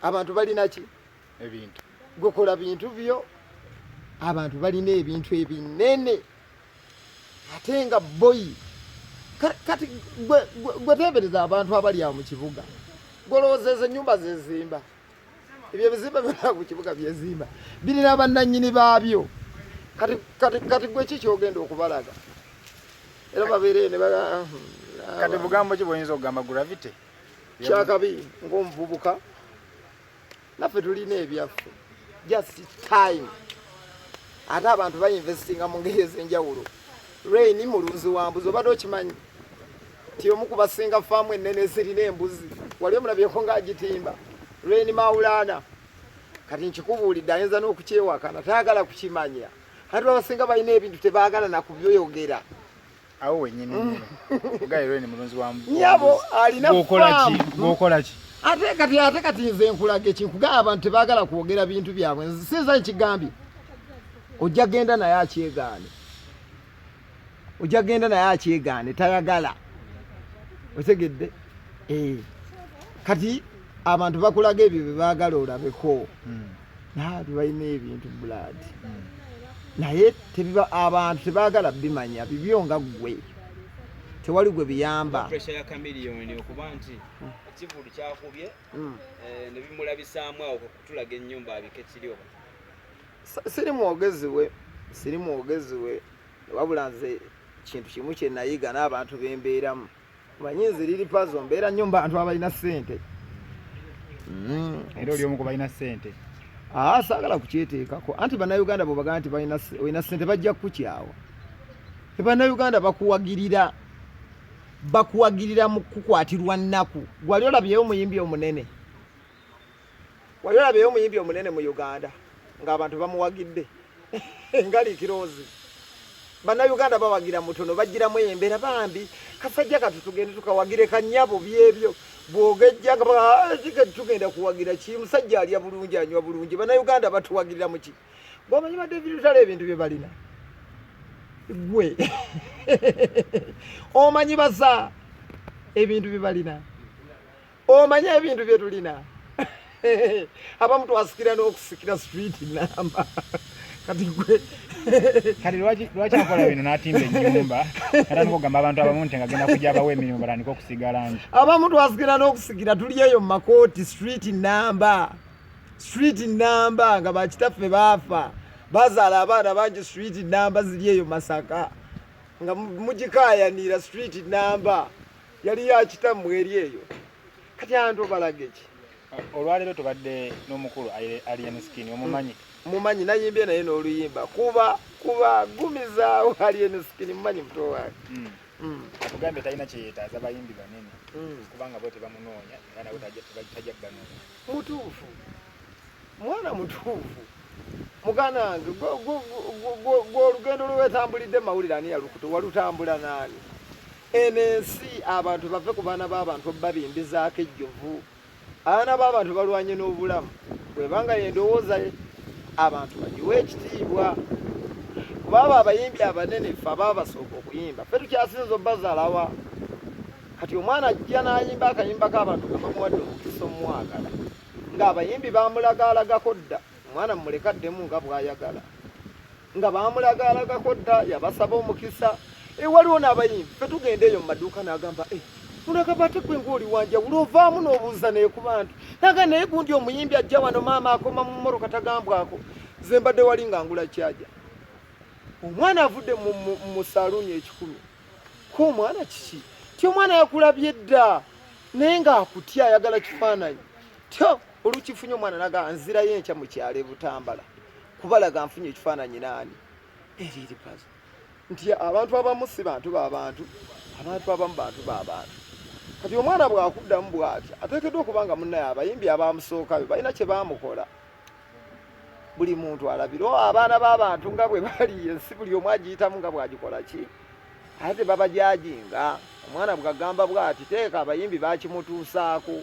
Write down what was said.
abantu balina ki ebintu gokola bintu byo abantu balina ebintu ebinene ate nga boy kati gwe tebereza abantu abali awo mu kibuga golowozeza ennyumba zezimba ebyo bizimba byonna ku kibuga byezimba birina bannannyini baabyo kati gwe ki kyogenda okubalaga era babeere ne kati bugambo ki bwoyinza okugamba gravity kyakabi ng'omuvubuka naffe tulina ebyaffe just time ate abantu bayinvestinga mu ngeri ez'enjawulo rain mulunzi wa mbuzi obadde okimanyi ti omu ku basinga faamu ennene ezirina embuzi wali omulabyeko ng'agitimba rain mawulana kati nkikubuulidde ayinza n'okukyewakana tayagala kukimanya ate abasinga balina ebintu tebaagala nakubyoyogera awo wenyini gayi rain mulunzi wa mbuzi nyabo alina gwokola ki ate kati nze nkulaga ekinkugamba abantu tebaagala kwogera bintu byabwe sinza nkigambye ojja genda naye akyegaane tayagala otegedde kati abantu bakulaga ebyo bye baagala olabeko naati balina ebintu buladi naye abantu tebaagala bimanya bibyo nga ggwe tewali gwe biyamba pressure ya chameleon okuba nti ekivulu kyakubye ne bimulabisaamu awo kutulaga ennyumba abike kiriyo siri mwogezi we wabula nze kintu kimu kye nayiga n'abantu bembeeramu manyinzi liri pazo mbeera nnyo mu bantu abalina ssente era oli omu ku balina ssente saagala kukyeteekako anti bannayuganda bwe bagamba nti olina ssente bajja kukukyawa bannayuganda bakuwagirira mu kukwatirwa nnaku wali olabyeyo omuyimbi omunene mu Uganda ng'abantu bamuwagidde ngaliikiroozi bannayuganda bawagira mutono bagiramu embeera bambi kasajja kati tugende tukawagire kanyabo byebyo bwogejja tugenda kuwagira ki musajja alya bulungi anywa bulungi bannayuganda batuwagirira muki bwomanyi badde lutalo ebintu bye balina gwe omanyi basa ebintu bye balina omanyi ebintu bye tulina abamu twasikira n'okusikira street namba kati gwe kati lwaki akola bino n'atimba ennyumba era n'okugamba abantu abamu nti ngagenda kujja abawa emirimu batandika okusiga langi abamu twasikira n'okusikira tuli eyo mu makooti street namba nga bakitaffe baafa bazaala abaana bangi street namba ziri eyo Masaka nga mugikaayanira street namba yali yakitammwe eri eyo kati abantu obalaga eki olwaleero tubadde n'omukulu alien skin mumanyi nayimbye naye n'oluyimba kuba gumizaawo alien skin mumanyi muto wange atugambe talina kyeyeetaaza bayimbi banene kubanga bo tebamunoonya era nawe tajja kubanoonya mutuufu mwana mutuufu muganda wange olugendo lwetambulidde mawulire ani yalukuto walutambula naani eno ensi abantu bave ku baana b'abantu babimbizaako ejjovu abaana b'abantu balwanye n'obulamu bwebanga yendowooza abantu bagiwa ekitiibwa kubaba abayimbi abanene ffe ababa basooka okuyimba ffe tukyasinza obbazaalawa kati omwana ajja n'ayimba akayimba k'abantu nga bamuwadde omukisa omwagala ng'abayimbi bamulagaalagako dda omwana mumulekaddemu nga bw'ayagala nga bamulagaalagako dda yabasaba omukisa waliwo n'abayimbi ffe tugenda eyo mu maduuka n'agamba unagamba ate gwe ng'oli wanjawulo ovaamu n'obuuza naye ku bantu naga naye gundi omuyimbi ajja wano maama akoma mu mmoroka tagambwako ze mbadde wali nga ngula kyaja omwana avudde mu saaluuni 10 ko omwana kiki ti omwana yakulabye dda naye ng'akutya ayagala kifaananyi tyo olukifunye omwana naga nzirayo enkya mu kyalo Butambala kubalaga nfunye ekifaananyi naani eriri pazo nti abantu abamu si bantu b'abantu abantu abamu bantu b'abantu kati omwana bw'akuddamu bw'atya ateekeddwa okubanga munnaye abayimbi abamusookayo balina kye baamukola buli muntu alabire abaana b'abantu nga bwe bali ensi buli omu agiyitamu nga bw'agikola ki ate tebabajajinga omwana bw'agamba bw'ati teeka abayimbi baakimutuusaako